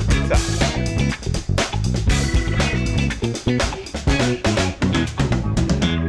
from the top.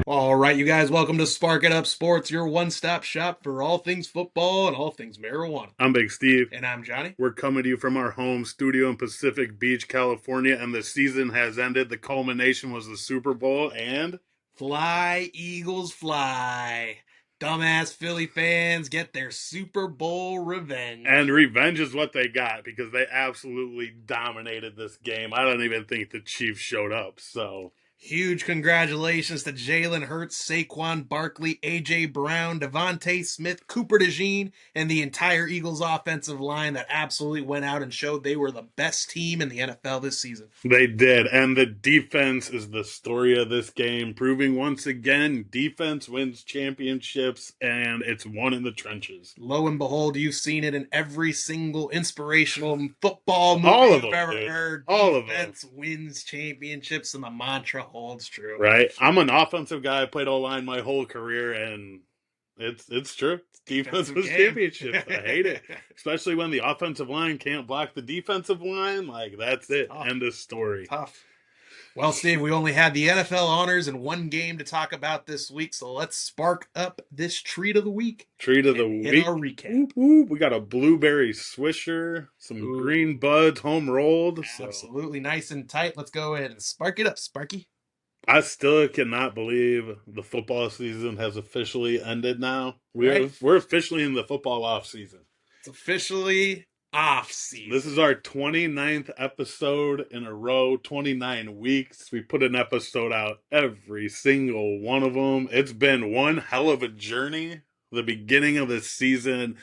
All right, you guys, welcome to Spark It Up Sports, your one-stop shop for all things football and all things marijuana. I'm Big Steve. And I'm Johnny. We're coming to you from our home studio in Pacific Beach, California, and the season has ended. The culmination was the Super Bowl, and fly, Eagles, fly. Dumbass Philly fans get their Super Bowl revenge. And revenge is what they got because they absolutely dominated this game. I don't even think the Chiefs showed up, so... Huge congratulations to Jalen Hurts, Saquon Barkley, A.J. Brown, Devontae Smith, Cooper DeJean, and the entire Eagles offensive line that absolutely went out and showed they were the best team in the NFL this season. They did, and the defense is the story of this game, proving once again defense wins championships, and it's won in the trenches. Lo and behold, you've seen it in every single inspirational football movie All of you've them, ever dude. heard. All of them. Defense wins championships, and the mantra holds true. Right? I'm an offensive guy. I played O-line my whole career, and it's true. Defense wins championships. I hate it. Especially when the offensive line can't block the defensive line. Like, that's it. Tough. End of story. Tough. Well, Steve, we only had the NFL honors and one game to talk about this week, so let's spark up this treat of the week. Treat of the week. Our recap. Ooh, ooh, we got a blueberry swisher, some green buds home rolled. Absolutely nice and tight. Let's go ahead and spark it up, Sparky. I still cannot believe the football season has officially ended now. We're officially in the football off season. It's officially off season. This is our 29th episode in a row, 29 weeks. We put an episode out every single one of them. It's been one hell of a journey. The beginning of the season,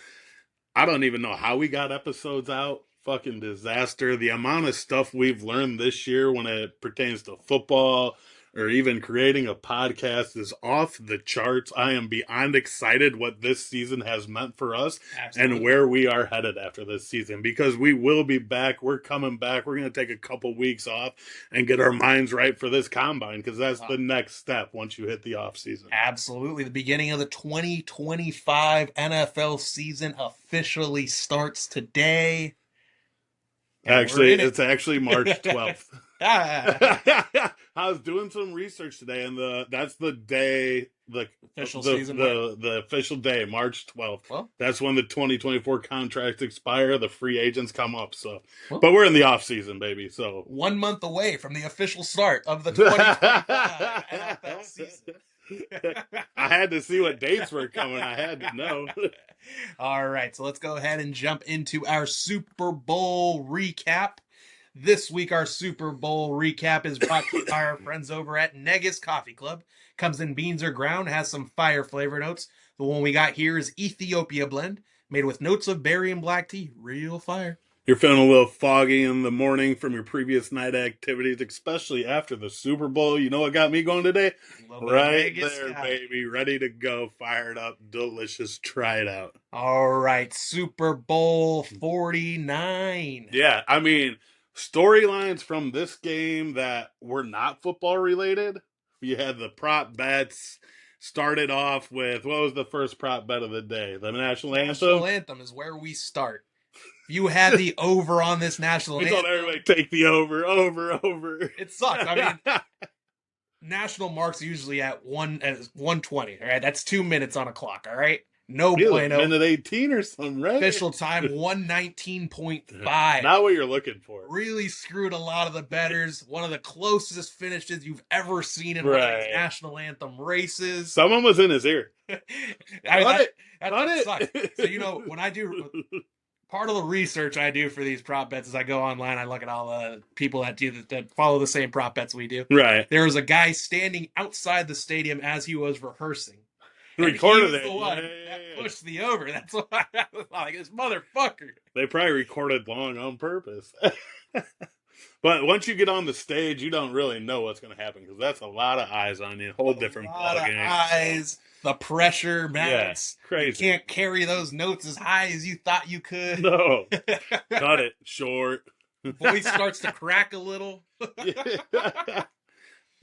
I don't even know how we got episodes out. Fucking disaster. The amount of stuff we've learned this year when it pertains to football or even creating a podcast is off the charts. I am beyond excited what this season has meant for us. Absolutely. And where we are headed after this season, because we will be back. We're coming back. We're going to take a couple weeks off and get our minds right for this combine, because that's the next step once you hit the off season. Absolutely. The beginning of the 2025 NFL season officially starts today. Actually, it's actually March 12th. I was doing some research today, and that's the day, the official season, the official day, March 12th. Well, that's when the 2024 contracts expire. The free agents come up. So, but we're in the off season, baby. So 1 month away from the official start of the 2025 NFL season. I had to see what dates were coming. I had to know. All right, so let's go ahead and jump into our Super Bowl recap. This week, our Super Bowl recap is brought to you by our friends over at Negus Coffee Club. Comes in beans or ground, has some fire flavor notes. The one we got here is Ethiopia Blend, made with notes of berry and black tea. Real fire. You're feeling a little foggy in the morning from your previous night activities, especially after the Super Bowl. You know what got me going today? Right there, baby. Ready to go. Fired up. Delicious. Try it out. All right. Super Bowl 49. Yeah, I mean, storylines from this game that were not football related. You had the prop bets. Started off with, what was the first prop bet of the day? The national anthem? National anthem is where we start. You had the over on this national anthem. We told everybody take the over. It sucks. I mean, national marks usually at 1:20. All right, that's 2 minutes on a clock. All right, no bueno. Minute 18 or something, right? Official time 1:19.5. Not what you're looking for. Really screwed a lot of the bettors. One of the closest finishes you've ever seen in one of these national anthem races. Someone was in his ear. That sucks. So when I do. Part of the research I do for these prop bets is I go online, I look at all the people that follow the same prop bets we do. Right. There was a guy standing outside the stadium as he was rehearsing. Recorded it. The one that pushed the over. That's why I was like, this motherfucker. They probably recorded long on purpose. But once you get on the stage, you don't really know what's going to happen, because that's a lot of eyes on you. Whole different ballgame. Eyes. The pressure, man. Yeah, crazy. You can't carry those notes as high as you thought you could. No. Cut it short. Voice starts to crack a little.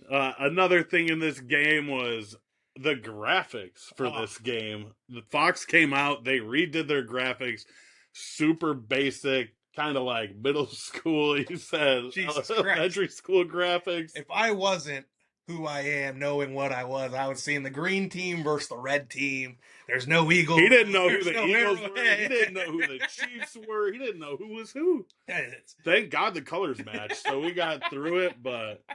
Another thing in this game was the graphics for this game. The Fox came out, they redid their graphics, super basic, kind of like middle school. You said Jesus Christ. elementary school graphics. If I wasn't who I am, knowing what I was seeing the green team versus the red team. There's no Eagles. He didn't know who There's the no Eagles arrow. were. He didn't know who the Chiefs were. He didn't know who was who. Thank God the colors matched, so we got through it. But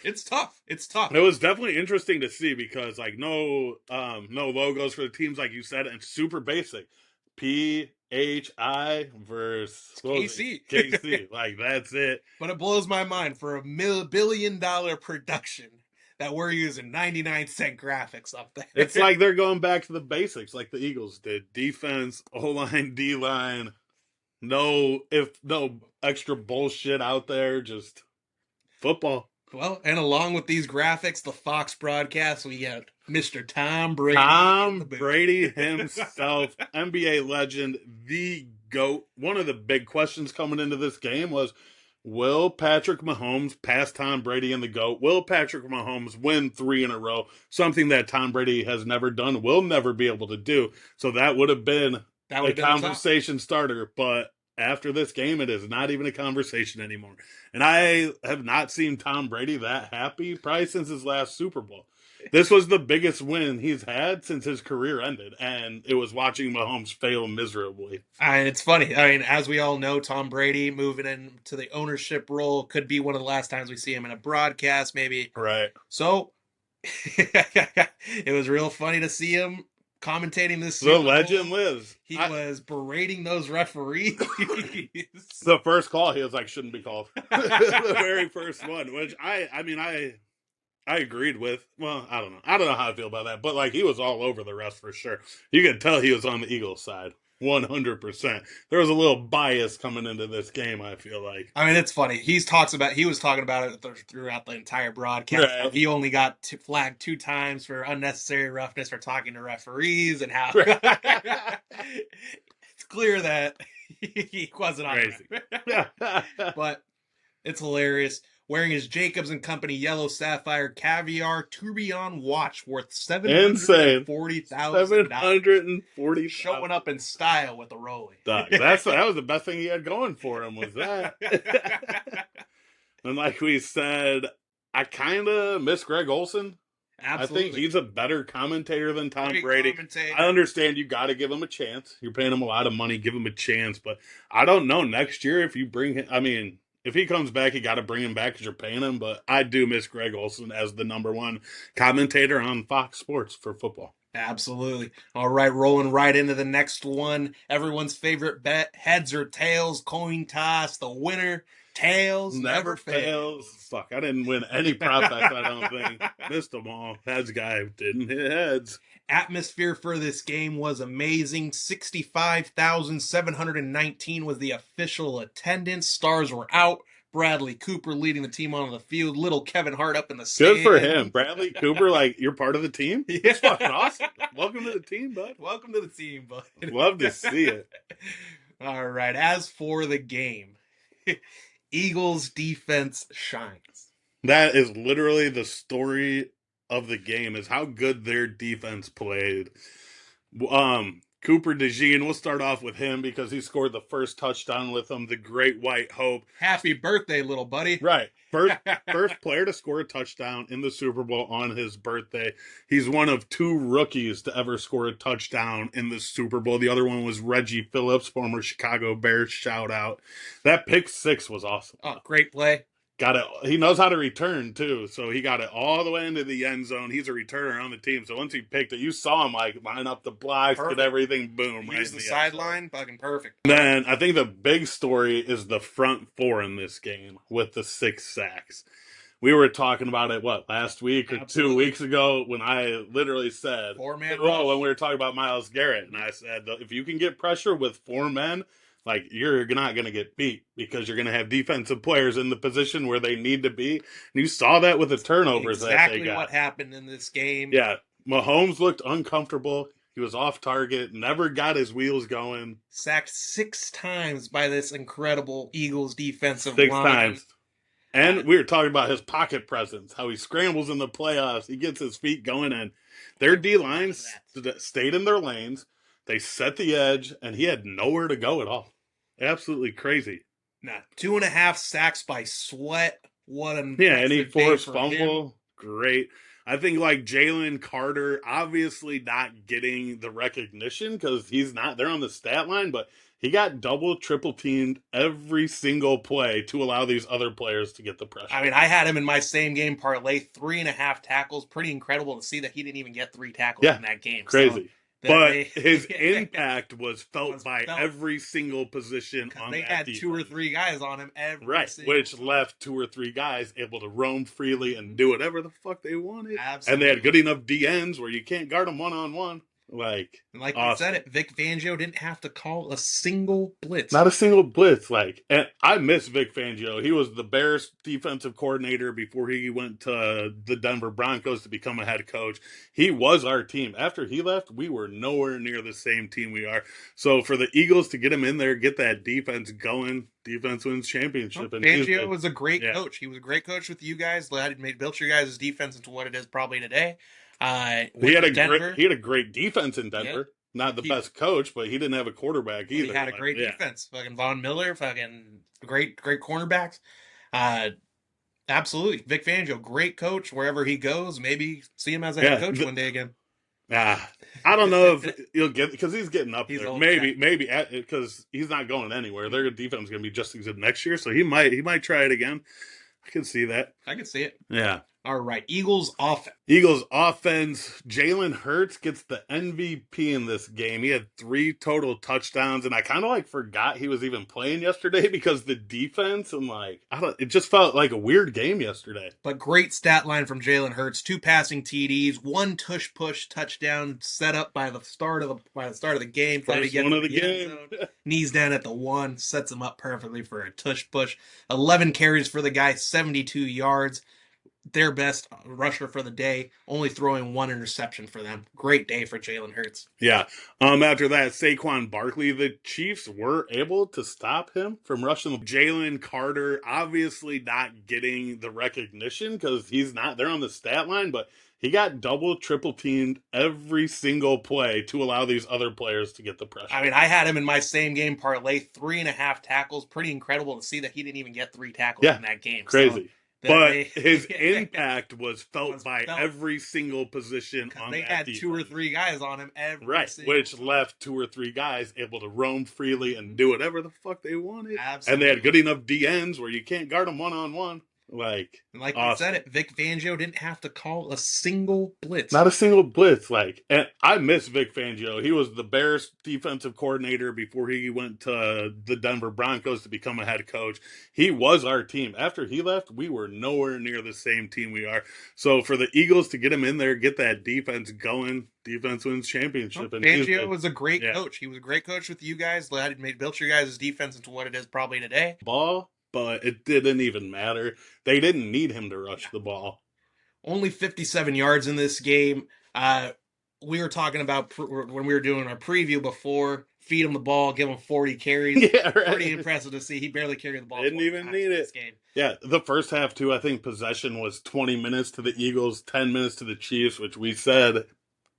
it's tough. It's tough. It was definitely interesting to see because like no logos for the teams like you said, and super basic. PHI versus KC. KC. Like that's it. But it blows my mind for $1 billion production that we're using 99-cent graphics up there. It's like they're going back to the basics, like the Eagles did: defense, O line, D line. No extra bullshit out there. Just football. Well, and along with these graphics, the Fox broadcast, we got Mr. Tom Brady. Tom Brady himself, NBA legend, the GOAT. One of the big questions coming into this game was, will Patrick Mahomes pass Tom Brady in the GOAT? Will Patrick Mahomes win 3 in a row? Something that Tom Brady has never done, will never be able to do. So that would have been a conversation starter, but after this game, it is not even a conversation anymore. And I have not seen Tom Brady that happy probably since his last Super Bowl. This was the biggest win he's had since his career ended, and it was watching Mahomes fail miserably. And it's funny. I mean, as we all know, Tom Brady moving into the ownership role could be one of the last times we see him in a broadcast, maybe. Right. So it was real funny to see him commentating this Super Bowl. Legend lives. He was berating those referees. The first call, he was like, shouldn't be called. The very first one, which I agreed with. Well, I don't know. I don't know how I feel about that. But, like, he was all over the rest for sure. You could tell he was on the Eagles side. 100%. There was a little bias coming into this game, I feel like. I mean, it's funny. He was talking about it throughout the entire broadcast. Right. He only got flagged 2 times for unnecessary roughness for talking to referees and how it's clear that he wasn't on it. But it's hilarious. Wearing his Jacobs and Company yellow sapphire caviar tourbillon watch worth $740,000. $740,000. Showing up in style with the Rollie. That was the best thing he had going for him was that. And like we said, I kind of miss Greg Olsen. Absolutely. I think he's a better commentator than Tom Brady. I understand you got to give him a chance. You're paying him a lot of money. Give him a chance. But I don't know next year if you bring him. I mean, if he comes back, you got to bring him back because you're paying him. But I do miss Greg Olsen as the #1 commentator on Fox Sports for football. Absolutely. All right, rolling right into the next one. Everyone's favorite bet, heads or tails, coin toss. The winner, tails, never fails. Fuck, I didn't win any prop bets, I don't think. Missed them all. Heads guy didn't hit heads. Atmosphere for this game was amazing. 65,719 was the official attendance. Stars were out. Bradley Cooper leading the team onto the field. Little Kevin Hart up in the stands. Good for him. Bradley Cooper, like, you're part of the team? Yeah. That's fucking awesome. Welcome to the team, bud. Welcome to the team, bud. Love to see it. All right. As for the game, Eagles defense shines. That is literally the story of the game, is how good their defense played. Cooper DeJean, we'll start off with him because he scored the first touchdown with them, the Great White Hope. Happy birthday, little buddy. Right. First player to score a touchdown in the Super Bowl on his birthday. He's one of 2 rookies to ever score a touchdown in the Super Bowl. The other one was Reggie Phillips, former Chicago Bears, shout out. That pick 6 was awesome. Oh, great play. Got it. He knows how to return too, so he got it all the way into the end zone. He's a returner on the team, so once he picked it, you saw him like line up the blocks, get everything, boom, right. Use the sideline, fucking perfect. And then I think the big story is the front 4 in this game with the 6 sacks. We were talking about it last week or Absolutely. 2 weeks ago when I literally said, 4-man when we were talking about Myles Garrett, and I said if you can get pressure with 4 men. Like, you're not going to get beat because you're going to have defensive players in the position where they need to be. And you saw that with the turnovers that they got. Exactly what happened in this game. Yeah. Mahomes looked uncomfortable. He was off target, never got his wheels going. Sacked 6 times by this incredible Eagles defensive line. 6 times. And we were talking about his pocket presence, how he scrambles in the playoffs. He gets his feet going, and their D-lines stayed in their lanes. They set the edge, and he had nowhere to go at all. Absolutely crazy. Nah, 2.5 sacks by Sweat. What an Yeah, any impressive day forced for him. fumble, great. I think like Jalen Carter, obviously not getting the recognition because he's not there on the stat line, but he got double, triple teamed every single play to allow these other players to get the I pressure. mean, I had him in my same game parlay, 3.5 tackles. Pretty incredible to see that he didn't even get 3 tackles Yeah, in that game. So crazy. that But they his impact was felt was by felt every single position because on they that had two or defense. three guys on him every Right, single which time. left two or three guys able to roam freely and Mhm. do whatever the fuck they wanted. And they had Absolutely. good enough DNs where you can't guard them one on one. Like, And like we said awesome. it, Vic Fangio didn't have to call a single blitz. Not a single blitz. Like, and I miss Vic Fangio. He was the Bears defensive coordinator before he went to the Denver Broncos to become a head coach. He was our team. After he left, we were nowhere near the same team we are. So for the Eagles to get him in there, get that defense going, defense wins Well, championship. And Fangio was a great yeah, coach. He was a great coach with you guys. Built your guys' defense into what it is probably today. he Went had to a great Denver. he had a great defense in Yeah, Denver. Not the he best coach, but he didn't have a quarterback but he either. had a Like, great yeah, defense. Fucking Von Miller, fucking great cornerbacks. Uh, absolutely, Vic Fangio, great coach wherever he goes. Maybe see him as a head yeah. coach one day again. I don't know if he'll get because he's getting up He's there. old, yeah. Maybe because he's not going anywhere. Their defense is going to be just as good next year, so he might try it again. I can see that. I can see it. Yeah. All right, Eagles offense. Eagles offense. Jalen Hurts gets the MVP in this game. He had 3 total touchdowns, and I kind of like forgot he was even playing yesterday because the defense and like I don't. It just felt like a weird game yesterday. But great stat line from Jalen Hurts: two passing TDs, one tush push touchdown set up by the start of the game. Time he First gets one to of the the end game. zone, knees down at the one, sets him up perfectly for a tush push. 11 carries for the guy, 72 yards. Their best rusher for the day, only throwing one interception for them. Great day for Jalen Hurts. Yeah. After that, Saquon Barkley, the Chiefs were able to stop him from rushing. Jalen Carter, obviously not getting the recognition because he's not there on the stat line, but he got double, triple teamed every single play to allow these other players to get the I pressure. mean, I had him in my same game parlay, 3.5 tackles. Pretty incredible to see that he didn't even get 3 tackles Yeah, in that game. So crazy. that But they his impact was felt was by felt every single position because on they that had two or defense. three guys on him every Right, single which time. left two or three guys able to roam freely and do whatever the fuck they wanted. And they had Absolutely. good enough DNs where you can't guard them one on one. Like, And like we said awesome. it, Vic Fangio didn't have to call a single blitz. Not a single blitz. Like, and I miss Vic Fangio. He was the Bears defensive coordinator before he went to the Denver Broncos to become a head coach. He was our team. After he left, we were nowhere near the same team we are. So for the Eagles to get him in there, get that defense going, defense wins Well, championship. And Fangio was a great yeah, coach. He was a great coach with you guys. Built your guys' defense into what it is probably today. ball, but it didn't even matter. They didn't need him to rush the ball. Only 57 yards in this game. We were talking about when we were doing our preview before. Feed him the ball, give him 40 carries. Yeah, Pretty right. impressive to see. He barely carried the ball Didn't 20 even times need in it. this game. Yeah, the first half too. I think possession was 20 minutes to the Eagles, 10 minutes to the Chiefs, which we said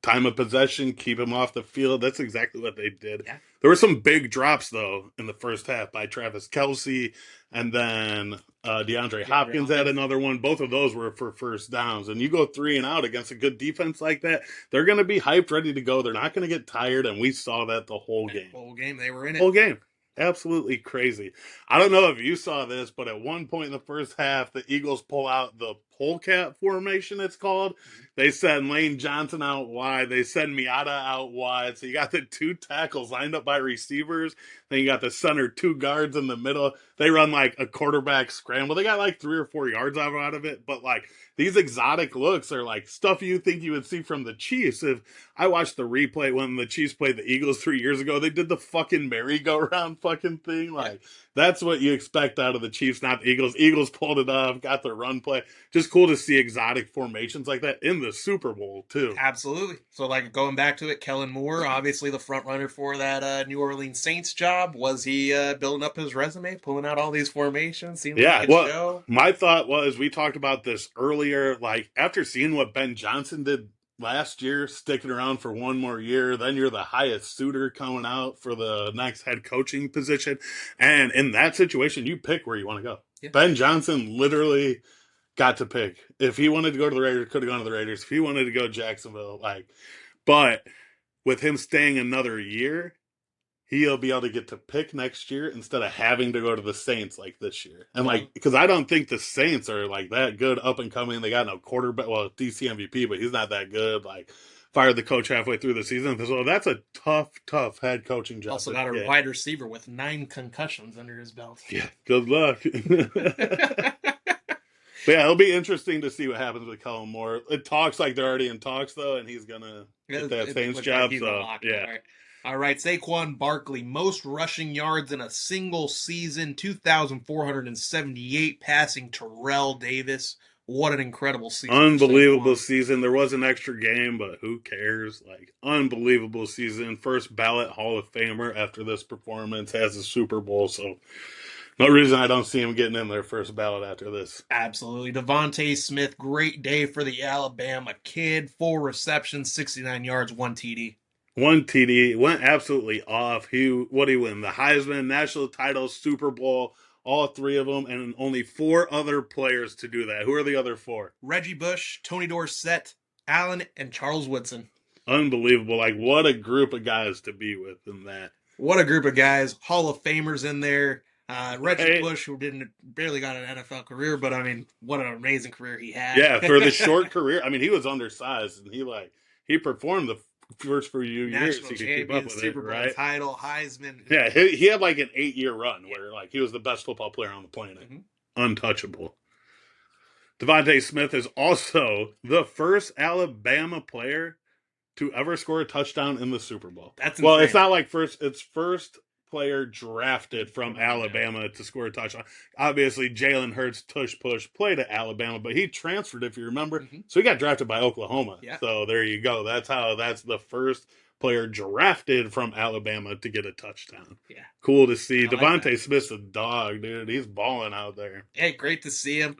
time of possession, keep him off the field. That's exactly what they did. Yeah. There were some big drops though in the first half by Travis Kelce, and then DeAndre DeAndre Hopkins had Hopkins. another one. Both of those were for first downs. And you go 3 and out against a good defense like that, they're going to be hyped, ready to go. They're not going to get tired, and we saw that the whole game. Whole game, they were in it. Whole game. Absolutely crazy. I don't know if you saw this, but at one point in the first half, the Eagles pull out the polecat formation, it's called. They send Lane Johnson out wide. They send Miata out wide. So you got the 2 tackles lined up by receivers. Then you got the center 2 guards in the middle. They run like a quarterback scramble. They got like 3 or 4 yards out of it. But like these exotic looks are like stuff you think you would see from the Chiefs. If I watched the replay when the Chiefs played the Eagles 3 years ago. They did the fucking merry-go-round fucking thing. Yeah. Like, that's what you expect out of the Chiefs, not the Eagles. Eagles pulled it off, got their run play. Just cool to see exotic formations like that in the Super Bowl, too. Absolutely. So, like going back to it, Kellen Moore, obviously the front runner for that New Orleans Saints job. Was he building up his resume, pulling out all these formations? Seems like Yeah, it well, show. my thought was we talked about this earlier. Like, after seeing what Ben Johnson did last year, sticking around for one more year. Then you're the highest suitor coming out for the next head coaching position. And in that situation, you pick where you want to go. Yeah. Ben Johnson literally got to pick. If he wanted to go to the Raiders, could have gone to the Raiders. If he wanted to go to Jacksonville, but with him staying another year, he'll be able to get to pick next year instead of having to go to the Saints like this year. And Well, because I don't think the Saints are like that good up and coming. They got no quarterback. Well, DC MVP, but he's not that good. Fired the coach halfway through the season. So that's a tough head coaching job. also got a wide receiver with 9 concussions under his belt. Yeah, good luck. But yeah, it'll be interesting to see what happens with Kellen Moore. It talks like they're already in talks though, and he's gonna get that Saints job. Like so yeah. All right, Saquon Barkley, most rushing yards in a single season, 2,478, passing Terrell Davis. What an incredible season. Unbelievable season. There was an extra game, but who cares? Unbelievable season. First ballot Hall of Famer after this performance, has a Super Bowl, so no reason I don't see him getting in their first ballot after this. Absolutely. Devontae Smith, great day for the Alabama kid. 4 receptions, 69 yards, 1 TD. 1 TD, went absolutely off. What did he win? The Heisman, national title, Super Bowl, all 3 of them, and only 4 other players to do that. Who are the other 4? Reggie Bush, Tony Dorsett, Allen, and Charles Woodson. Unbelievable. What a group of guys to be with in that. What a group of guys. Hall of Famers in there. Reggie Bush, who barely got an NFL career, but I mean, what an amazing career he had. Yeah, for the short carear. I mean, he was undersized, and he performed the first few years he could keep up with Super Bowl right? title, Heisman. Yeah, he had an 8-year run where he was the best football player on the planet, untouchable. Devontae Smith is also the first Alabama player to ever score a touchdown in the Super Bowl. That's insane. It's not it's first player drafted from Alabama to score a touchdown. Obviously, Jalen Hurts push played at Alabama, but he transferred, if you remember. So he got drafted by Oklahoma. Yeah. So there you go. That's the first player drafted from Alabama to get a touchdown. Yeah. Cool to see. Devontae Smith's a dog, dude. He's balling out there. Hey, great to see him.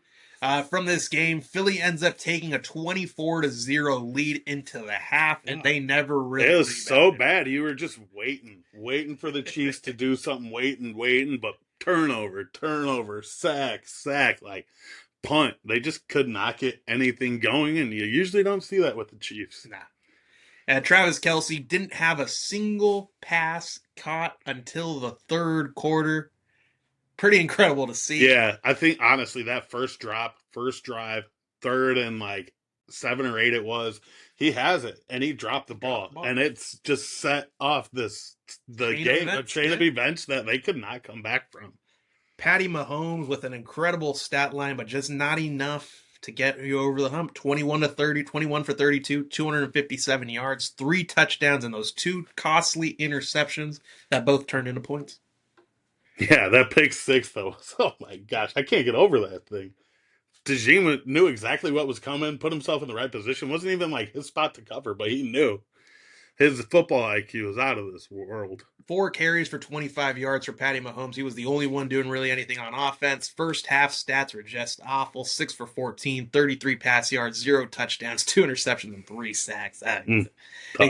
From this game, Philly ends up taking a 24-0 lead into the half, and they never really. It was so bad. You were just waiting for the Chiefs to do something, waiting, but turnover, sack, punt. They just could not get anything going, and you usually don't see that with the Chiefs. Nah. Travis Kelce didn't have a single pass caught until the third quarter. Pretty incredible to see. Yeah, I think honestly that first drive, 3rd and 7 or 8 it was, he has it and he dropped the ball. And it's just set off a chain of events that they could not come back from. Patty Mahomes with an incredible stat line, but just not enough to get you over the hump. 21-30, 21 for 32, 257 yards, 3 touchdowns, and those 2 costly interceptions that both turned into points. Yeah, that pick 6 though. Oh my gosh, I can't get over that thing. DeJean knew exactly what was coming, put himself in the right position. Wasn't even his spot to cover, but he knew. His football IQ is out of this world. 4 carries for 25 yards for Patty Mahomes. He was the only one doing really anything on offense. First half stats were just awful. 6 for 14, 33 pass yards, 0 touchdowns, 2 interceptions, and 3 sacks.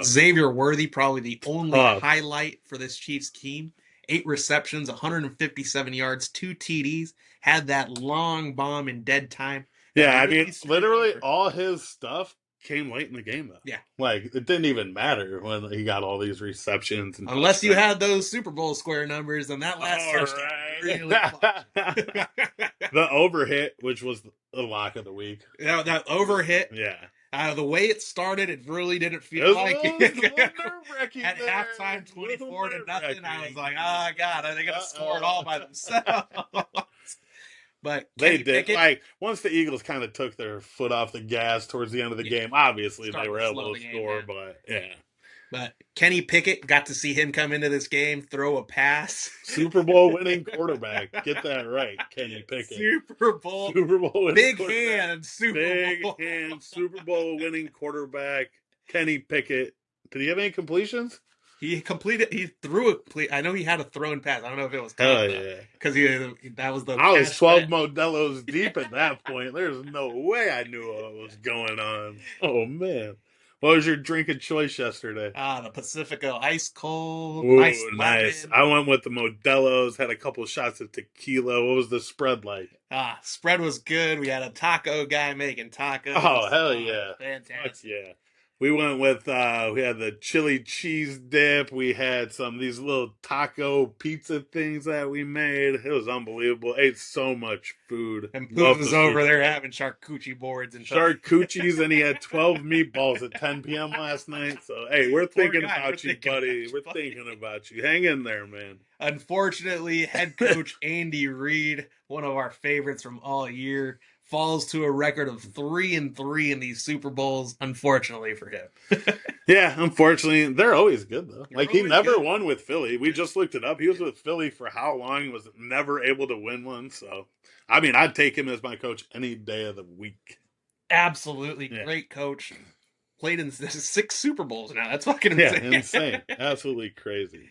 Xavier Worthy, probably the only highlight for this Chiefs team. 8 receptions, 157 yards, 2 TDs. Had that long bomb in dead time. Yeah, I mean, literally all his stuff came late in the game, though. Yeah. It didn't even matter when he got all these receptions. Unless you had those Super Bowl square numbers, and that last touchdown really the overhit, which was the lock of the week. That overhit. Yeah. The way it started, it really didn't feel like it. At halftime, 24-0, I was like, oh, God, are they going to score it all by themselves? But they did. Pickett, once the Eagles kind of took their foot off the gas towards the end of the game, obviously they were able to score, but yeah. But Kenny Pickett, got to see him come into this game, throw a pass. Super Bowl winning quarterback. Get that right, Kenny Pickett. Super Bowl winning Big hand Super Bowl winning quarterback, Kenny Pickett. Did he have any completions? He threw a. I know he had a thrown pass. I don't know if it was. Hell yeah! Because that was the. I was 12 Modelo's deep at that point. There's no way I knew what was going on. Oh man! What was your drink of choice yesterday? The Pacifico ice cold, nice Ooh, nice. lemon. I went with the Modelo's, had a couple shots of tequila. What was the spread like? Spread was good. We had a taco guy making Oh, tacos. hell Oh, it was yeah. Fuck fantastic. yeah. We went with we had the chili cheese dip. We had some of these little taco pizza things that we made. It was unbelievable. Ate so much food. And Poobs Love the was over Super there Bowl. having charcuterie boards and Charcuteries, and he had 12 meatballs at 10 p.m. last night. So, hey, we're poor thinking guy. We're about you, thinking about buddy. you, We're buddy. thinking about you. Hang in there, man. Unfortunately, head coach Andy Reid, one of our favorites from all year, falls to a record of 3-3 in these Super Bowls. Unfortunately for him, Yeah, unfortunately, they're always good though. you're Like he always never good. won with Philly. We just looked it up. He was with Philly for how long? He was never able to win one. So, I mean, I'd take him as my coach any day of the week. Absolutely Yeah, great coach. Played in 6 Super Bowls now. That's fucking yeah, insane. insane, absolutely crazy.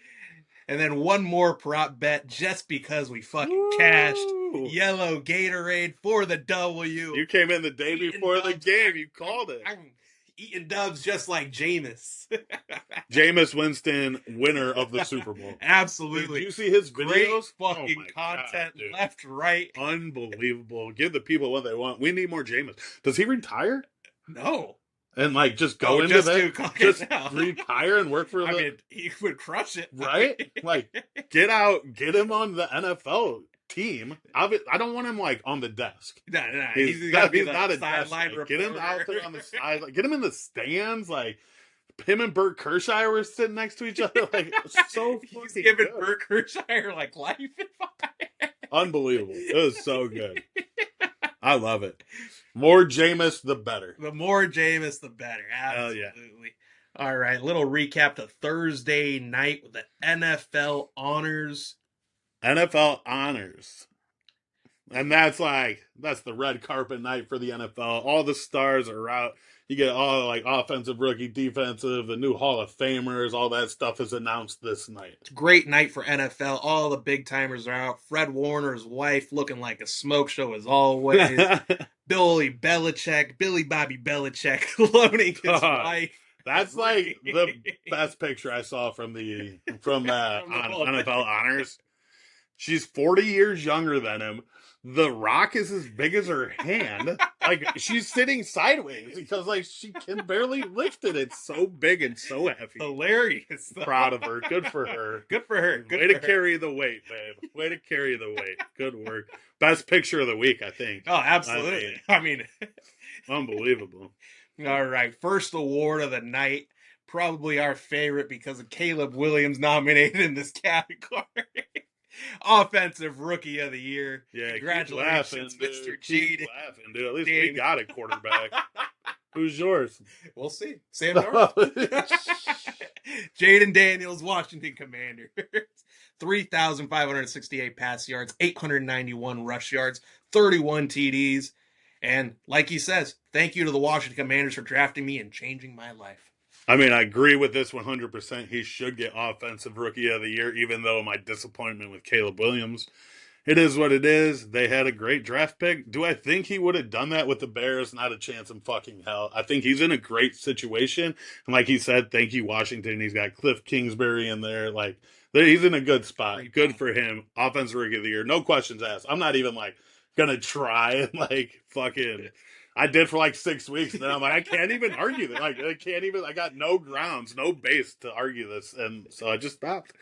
And then one more prop bet just because we fucking cashed. Woo! Yellow Gatorade for the W. You came in the day Eating before the dubs. game. You called it. I'm eating dubs just like Jameis. Jameis Winston, winner of the Super Bowl. Absolutely. Did you see his Great videos? fucking Oh my content, God, dude. left, right. Unbelievable. Give the people what they want. We need more Jameis. Does he retire? No. And like just go into just that, do just now. retire and work for I the mean, he would crush it. right. Like get out, get him on the NFL team. I don't want him like on the desk. No. He's got to be not the a desk sideline guy. reporter. Get him out there on the side. Like, get him in the stands. Like him and Bert Kershire were sitting next to each other. Like so He's fucking giving good. Bert Kershire like life advice. Unbelievable. It was so good. I love it. More Jameis, the better. The more Jameis, the better. Hell yeah. Absolutely. All right, little recap to Thursday night with the NFL honors. NFL honors. And that's the red carpet night for the NFL. All the stars are out. You get all like offensive, rookie, defensive, the new Hall of Famers, all that stuff is announced this night. Great night for NFL. All the big timers are out. Fred Warner's wife looking like a smoke show as always. Billy Bobby Belichick loading his wife. That's like the best picture I saw from NFL honors. She's 40 years younger than him. The Rock is as big as her hand. Like she's sitting sideways because like she can barely lift it. It's so big and so heavy. Hilarious. Proud of her. Good for her. Good for her. Good Way for to her. carry the weight, babe. Way to carry the weight. Good work. Best picture of the week, I think. Oh, absolutely. I mean unbelievable. All right, first award of the night. Probably our favorite because of Caleb Williams nominated in this category. Offensive Rookie of the Year. Yeah, Congratulations, keep laughing, Mr. dude. Cheating. Keep laughing, dude. At least we got a quarterback. Who's yours? We'll see. Sam Darnold. Jaden Daniels, Washington Commanders. 3,568 pass yards, 891 rush yards, 31 TDs. And like he says, thank you to the Washington Commanders for drafting me and changing my life. I mean, I agree with this 100%. He should get Offensive Rookie of the Year, even though my disappointment with Caleb Williams. It is what it is. They had a great draft pick. Do I think he would have done that with the Bears? Not a chance in fucking hell. I think he's in a great situation. And like he said, thank you, Washington. He's got Cliff Kingsbury in there. Like, he's in a good spot. Good for him. Offensive Rookie of the Year. No questions asked. I'm not even, like, going to try and, like, fucking... I did for like 6 weeks, and then I'm like, I can't even argue that. Like, I got no grounds, no base to argue this. And so I just stopped.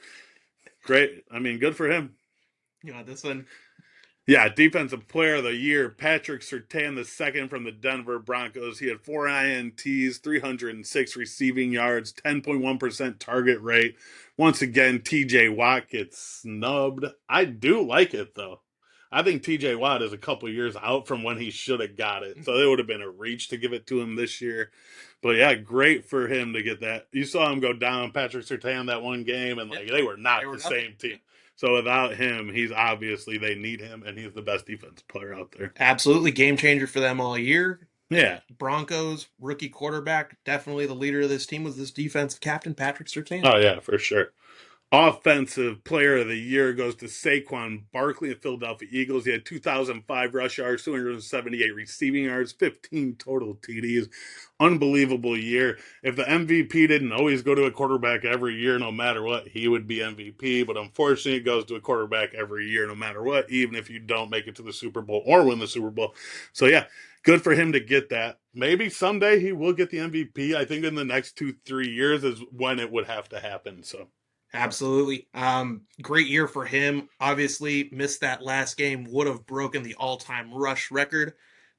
Great. I mean, good for him. You know, this one. Yeah, Defensive Player of the Year, Patrick Surtain II from the Denver Broncos. He had 4 INTs, 306 receiving yards, 10.1% target rate. Once again, TJ Watt gets snubbed. I do like it, though. I think TJ Watt is a couple years out from when he should have got it. So it would have been a reach to give it to him this year. But yeah, great for him to get that. You saw him go down, Patrick Surtain, that one game, and like they were not the same team. So without him, he's obviously, they need him, and he's the best defensive player out there. Absolutely game changer for them all year. Yeah. Broncos, rookie quarterback, definitely the leader of this team was this defensive captain, Patrick Surtain. Oh, yeah, for sure. Offensive player of the year goes to Saquon Barkley of Philadelphia Eagles. He had 2,005 rush yards, 278 receiving yards, 15 total TDs. Unbelievable year. If the MVP didn't always go to a quarterback every year, no matter what, he would be MVP. But unfortunately, it goes to a quarterback every year, no matter what, even if you don't make it to the Super Bowl or win the Super Bowl. So, yeah, good for him to get that. Maybe someday he will get the MVP. I think in the next 2-3 years is when it would have to happen. So. Absolutely. Great year for him. Obviously, missed that last game. Would have broken the all-time rush record.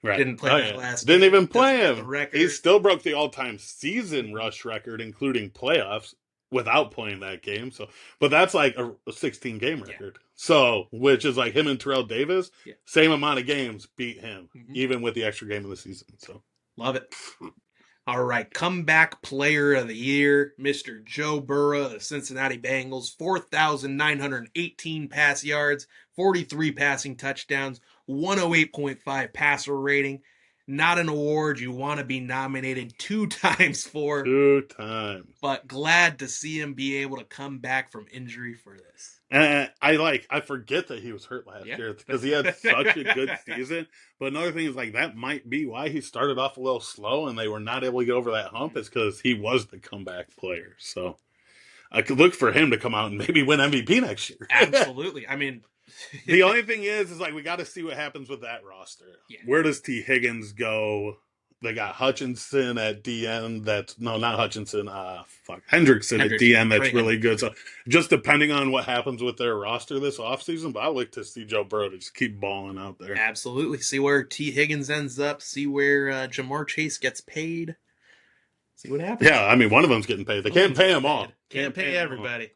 Right. Didn't play that last Didn't game. even play Doesn't have the him. record. He still broke the all-time season rush record, including playoffs, without playing that game. So, but that's like a 16 game record. So, which is like him and Terrell Davis, same amount of games beat him, even with the extra game of the season. So, love it. All right, comeback player of the year, Mr. Joe Burrow of the Cincinnati Bengals, 4,918 pass yards, 43 passing touchdowns, 108.5 passer rating. Not an award you want to be nominated 2 times for. 2 times. But glad to see him be able to come back from injury for this. And I forget that he was hurt last year because he had such a good season. But another thing is like that might be why he started off a little slow and they were not able to get over that hump is because he was the comeback player. So I could look for him to come out and maybe win MVP next year. Absolutely. I mean, the only thing is like we got to see what happens with that roster. Yeah. Where does T. Higgins go? They got Hutchinson at DN. That's no, not Hutchinson. Hendrickson at DN. That's really good. So just depending on what happens with their roster this offseason, but I like to see Joe Burrow just keep balling out there. Absolutely. See where T. Higgins ends up. See where Jamar Chase gets paid. See what happens. Yeah, I mean, one of them's getting paid. They can't pay them all. Can't pay everybody.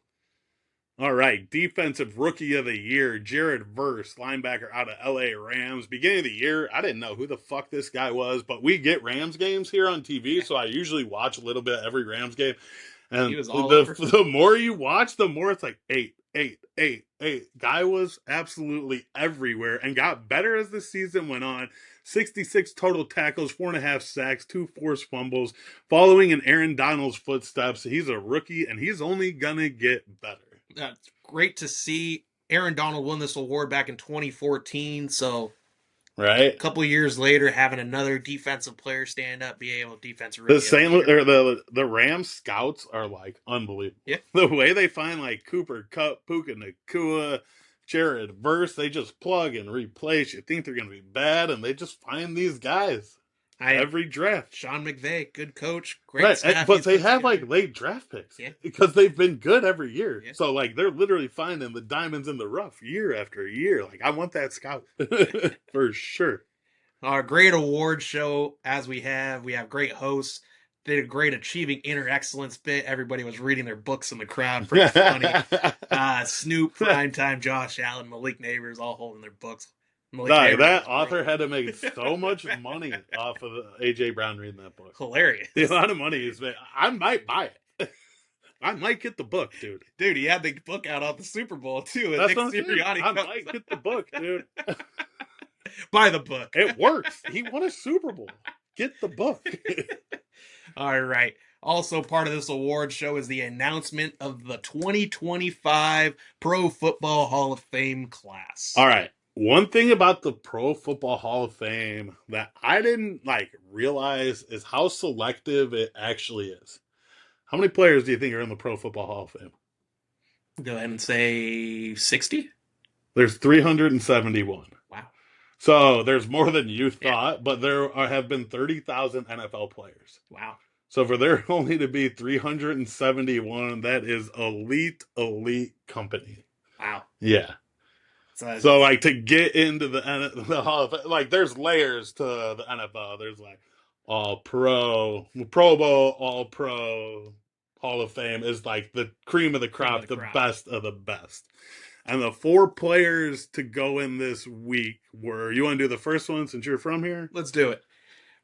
All right, defensive rookie of the year, Jared Verse, linebacker out of LA Rams. Beginning of the year, I didn't know who the fuck this guy was, but we get Rams games here on TV, so I usually watch a little bit of every Rams game. And the more you watch, the more it's like 8. Guy was absolutely everywhere and got better as the season went on. 66 total tackles, 4.5 sacks, 2 forced fumbles, following in Aaron Donald's footsteps. He's a rookie, and he's only gonna get better. It's great to see. Aaron Donald won this award back in 2014, so right, a couple of years later, having another defensive player stand up, be able to defensive. The Rams scouts are like unbelievable. Yeah, the way they find like Cooper Kupp, Puka Nacua, Jared Verse, they just plug and replace. You think they're going to be bad, and they just find these guys. Every draft. Sean McVay, good coach, great staff. But they have like late draft picks because they've been good every year. Yeah. So like they're literally finding the diamonds in the rough year after year. Like I want that scout for sure. Our great award show, as we have great hosts. Did a great achieving inner excellence bit. Everybody was reading their books in the crowd. Pretty funny. Snoop, Primetime, Josh Allen, Malik Neighbors, all holding their books. That author had to make so much money off of A.J. Brown reading that book. Hilarious. The amount of money he's made. I might buy it. I might get the book, dude. Dude, he had the book out on the Super Bowl, too. That's what I'm saying. I might get the book, dude. Buy the book. It works. He won a Super Bowl. Get the book. All right. Also part of this award show is the announcement of the 2025 Pro Football Hall of Fame class. All right. One thing about the Pro Football Hall of Fame that I didn't realize is how selective it actually is. How many players do you think are in the Pro Football Hall of Fame? Go ahead and say 60. There's 371. Wow. So there's more than you thought, but there have been 30,000 NFL players. Wow. So for there only to be 371, that is elite company. Wow. Yeah. So to get into the Hall of Fame, there's layers to the NFL. There's All Pro, Pro Bowl, All Pro, Hall of Fame is the cream of the crop, the best of the best. And the 4 players to go in this week were, you want to do the first one since you're from here? Let's do it.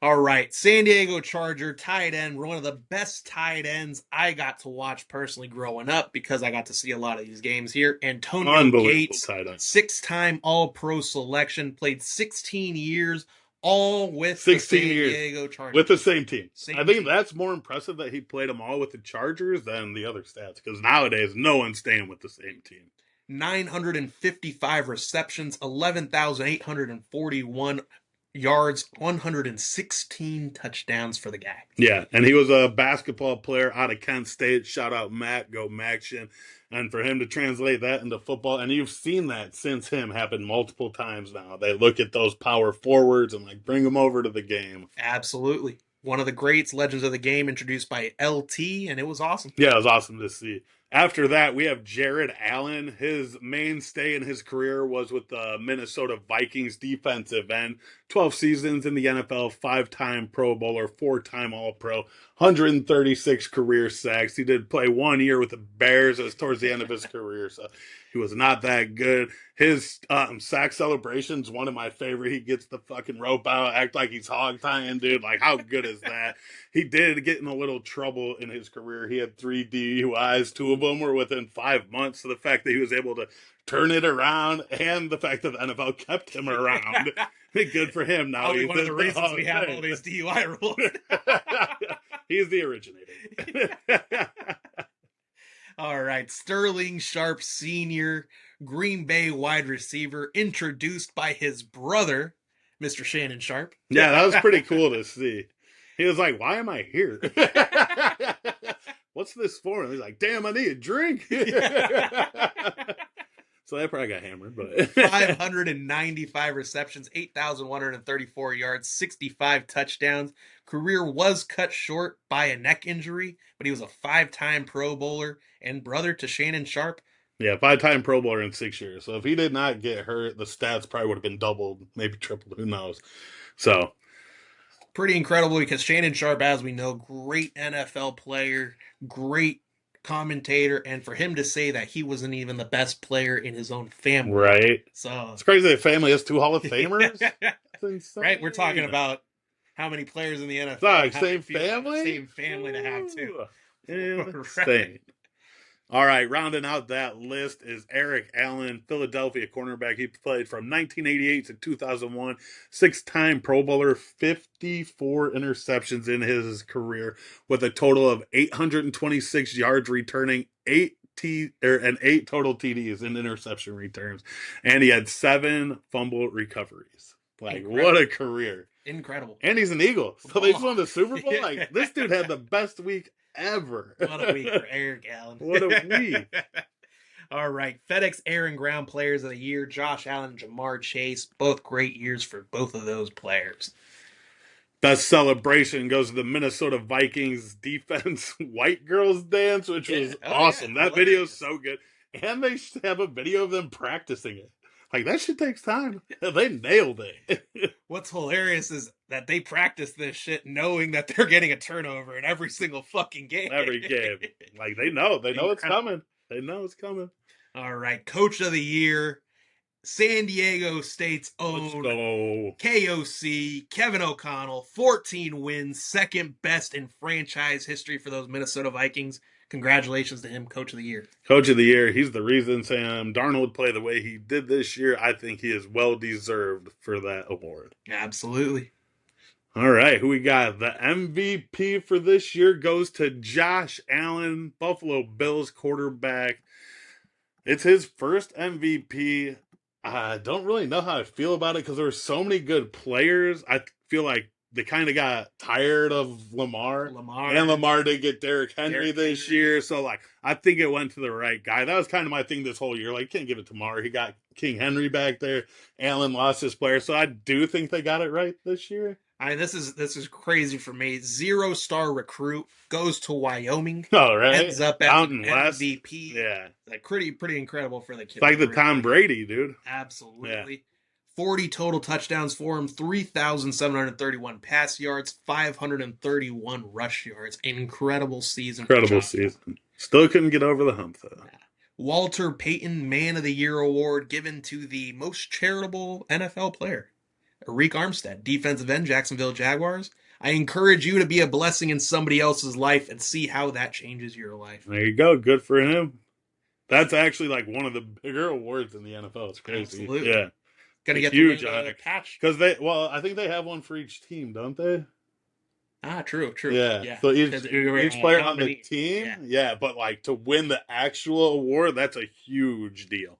All right, San Diego Charger tight end, one of the best tight ends I got to watch personally growing up because I got to see a lot of these games here. Antonio Gates, 6-time All-Pro selection, played 16 years, all with the 16 San years Diego Chargers. with the same team. Same I think team. that's more impressive that he played them all with the Chargers than the other stats, because nowadays no one's staying with the same team. 955 receptions, 11,841 yards, 116 touchdowns for the guy. Yeah, and he was a basketball player out of Kent State. Shout out Matt, go Maction. And for him to translate that into football, and you've seen that since him happen multiple times now. They look at those power forwards and like bring them over to the game. Absolutely. One of the greats, legends of the game, introduced by LT, and it was awesome. Yeah, it was awesome to see. After that, we have Jared Allen. His mainstay in his career was with the Minnesota Vikings defensive end. 12 seasons in the NFL, 5-time Pro Bowler, 4-time All-Pro, 136 career sacks. He did play 1 year with the Bears. It was towards the end of his career, so he was not that good. His sack celebration's one of my favorite. He gets the fucking rope out, act like he's hog tying, dude. Like, how good is that? He did get in a little trouble in his career. He had 3 DUIs. 2 of them were within 5 months. So the fact that he was able to turn it around, and the fact that the NFL kept him around, good for him. Now Probably one of the reasons we have all these DUI rules. He's the originator. All right, Sterling Sharp Sr., Green Bay wide receiver, introduced by his brother, Mr. Shannon Sharp. Yeah, that was pretty cool to see. He was like, "Why am I here? What's this for?" And he's like, "Damn, I need a drink." So they probably got hammered, but 595 receptions, 8,134 yards, 65 touchdowns. Career was cut short by a neck injury, but he was a 5-time Pro Bowler and brother to Shannon Sharp. Yeah, 5-time Pro Bowler in 6 years. So if he did not get hurt, the stats probably would have been doubled, maybe tripled. Who knows? So pretty incredible, because Shannon Sharp, as we know, great NFL player, great commentator, and for him to say that he wasn't even the best player in his own family. Right. So it's crazy that family has 2 Hall of Famers. Right? We're talking about how many players in the NFL. Like, same family? Same family to have too. Insane. All right, rounding out that list is Eric Allen, Philadelphia cornerback. He played from 1988 to 2001, 6-time Pro Bowler, 54 interceptions in his career, with a total of 826 yards returning, 8 total TDs in interception returns, and he had 7 fumble recoveries. Like, incredible. What a career. Incredible. And he's an Eagle. So they just won the Super Bowl. Like, this dude had the best week ever. What a week for Eric Allen. What a week. All right. FedEx Air and Ground Players of the Year, Josh Allen, Jamar Chase. Both great years for both of those players. Best celebration goes to the Minnesota Vikings defense white girls dance, which was awesome. Yeah, that video is so good. And they have a video of them practicing it. Like, that shit takes time. They nailed it. What's hilarious is that they practice this shit knowing that they're getting a turnover in every single fucking game. Every game. Like, they know. They know it's coming. They know it's coming. All right. Coach of the Year, San Diego State's own KOC, Kevin O'Connell, 14 wins, second best in franchise history for those Minnesota Vikings. Congratulations to him, Coach of the Year. Coach of the Year. He's the reason Sam Darnold played the way he did this year. I think he is well deserved for that award. Absolutely. All right, who we got? The MVP for this year goes to Josh Allen, Buffalo Bills quarterback. It's his first MVP. I don't really know how I feel about it because there were so many good players. I feel like they kind of got tired of Lamar. And Lamar did get Derrick Henry this year. So, like, I think it went to the right guy. That was kind of my thing this whole year. Like, can't give it to Lamar. He got King Henry back there. Allen lost his player. So, I do think they got it right this year. I mean, this is crazy for me. 0-star recruit goes to Wyoming. Oh, right. Ends up as an MVP. Yeah. Like, pretty incredible for the kid. It's like the Tom Brady, dude. Absolutely. Yeah. 40 total touchdowns for him, 3,731 pass yards, 531 rush yards. Incredible season. Incredible season. Still couldn't get over the hump, though. Walter Payton Man of the Year Award given to the most charitable NFL player. Arik Armstead, defensive end, Jacksonville Jaguars. I encourage you to be a blessing in somebody else's life and see how that changes your life. There you go. Good for him. That's actually like one of the bigger awards in the NFL. It's crazy. Absolutely. Yeah. Gonna a get huge to win honor the patch. because I think they have one for each team, don't they? True. Yeah. Yeah. So Because we were each player on the nominee. team, Yeah. yeah, but like to win the actual award, that's a huge deal.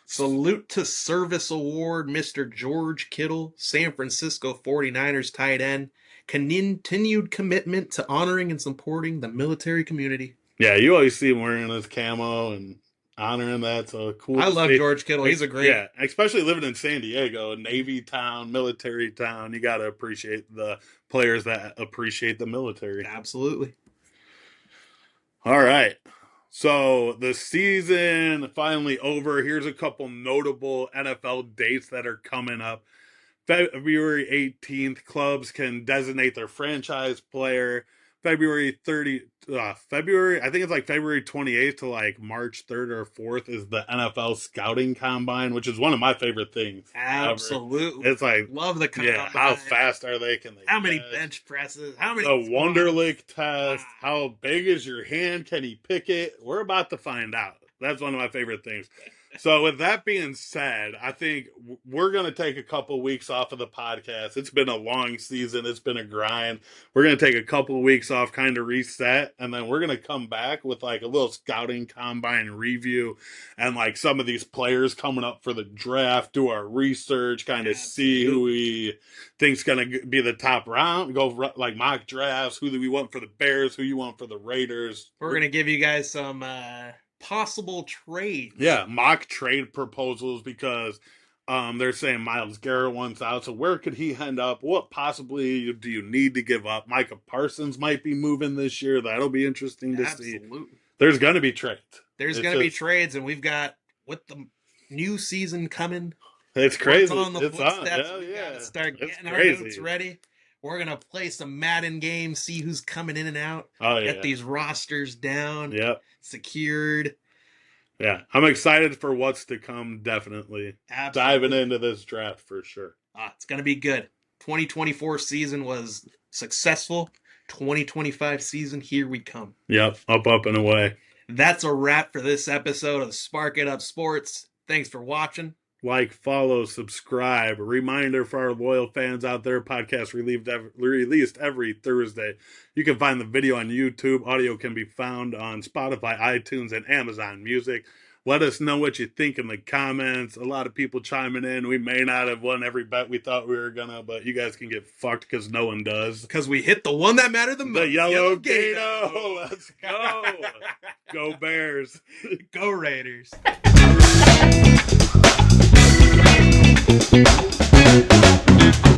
Salute to Service Award, Mr. George Kittle, San Francisco 49ers tight end. Continued commitment to honoring and supporting the military community. Yeah, you always see him wearing his camo and honoring that. So cool I to love see. George Kittle. He's a great. Yeah, especially living in San Diego, Navy town, military town. You got to appreciate the players that appreciate the military. Absolutely. All right. So the season finally over. Here's a couple notable NFL dates that are coming up. February 18th, clubs can designate their franchise player. February, I think it's like February 28th to like March 3rd or 4th is the NFL scouting combine, which is one of my favorite things ever. Absolutely. It's like, Love the combine. yeah, how fast are they? Can they How many catch? bench presses? How many The squats? Wonderlic test. Wow. How big is your hand? Can he pick it? We're about to find out. That's one of my favorite things. So, with that being said, I think we're going to take a couple weeks off of the podcast. It's been a long season, it's been a grind. We're going to take a couple weeks off, kind of reset, and then we're going to come back with like a little scouting combine review and like some of these players coming up for the draft, do our research, kind of see who we think's going to be the top round, go like mock drafts, who do we want for the Bears, who you want for the Raiders. We're going to give you guys some possible trades. Yeah, mock trade proposals because they're saying Myles Garrett wants out. So where could he end up? What possibly do you need to give up? Micah Parsons might be moving this year. That'll be interesting to see. Absolutely. There's going to be trades. There's going to be trades, and we've got with the new season coming. It's crazy. On the it's footsteps. on. We Yeah. got to start It's getting crazy. our notes ready. We're going to play some Madden games, see who's coming in and out. Oh, yeah. Get these rosters down. Yep. Secured. Yeah, I'm excited for what's to come, definitely. Absolutely. Diving into this draft for sure. It's going to be good. 2024 season was successful. 2025 season, here we come. Yep, up and away. That's a wrap for this episode of Spark It Up Sports. Thanks for watching. Like, follow, subscribe. A reminder for our loyal fans out there, podcast released every Thursday. You can find the video on YouTube. Audio can be found on Spotify, iTunes, and Amazon Music. Let us know what you think in the comments. A lot of people chiming in. We may not have won every bet we thought we were going to, but you guys can get fucked because no one does. Because we hit the one that mattered the most. The yellow Gato. Let's go. Go Bears. Go Raiders.